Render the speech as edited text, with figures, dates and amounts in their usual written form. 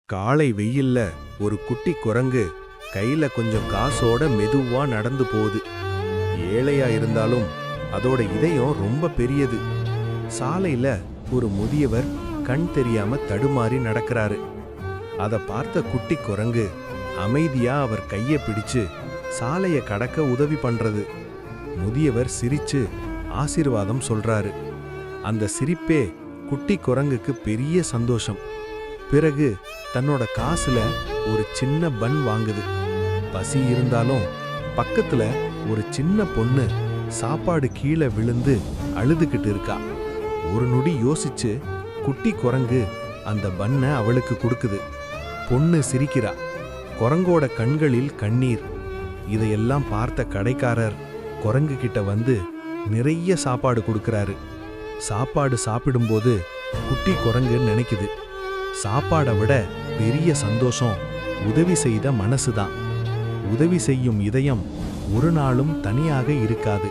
காலை வெயில்ல ஒரு குட்டி குரங்கு கையில கொஞ்சம் காசோட மெதுவா நடந்து போகுது. ஏழையா இருந்தாலும் அதோட இதயம் ரொம்ப பெரியது. சாலையில ஒரு முதியவர் கண் தெரியாம தடுமாறி நடக்கிறாரு. அத பார்த்த குட்டி குரங்கு அமைதியா அவர் கைய பிடிச்சு சாலைய கடக்க உதவி பண்றது. முதியவர் சிரிச்சு ஆசீர்வாதம் சொல்றாரு. அந்த சிரிப்பே குட்டி குரங்குக்கு பெரிய சந்தோஷம். பிறகு தன்னோட காசுல ஒரு சின்ன பன் வாங்குது. பசி இருந்தாலும் பக்கத்துல ஒரு சின்ன பொண்ணு சாப்பாடு கீழே விழுந்து அழுதுகிட்டு இருக்கா. ஒரு நொடி யோசிச்சு குட்டி குரங்கு அந்த பன்னை அவளுக்கு கொடுக்குது. பொண்ணு சிரிக்கிறா. குரங்கோட கண்களில் கண்ணீர். இதையெல்லாம் பார்த்த கடைக்காரர் குரங்கு கிட்ட வந்து நிறைய சாப்பாடு கொடுக்கறாரு. சாப்பாடு சாப்பிடும்போது குட்டி குரங்கு நினைக்குது, சாப்பாடை விட பெரிய சந்தோஷம் உதவி செய்த மனசுதான். உதவி செய்யும் இதயம் ஒரு நாளும் தனியாக இருக்காது.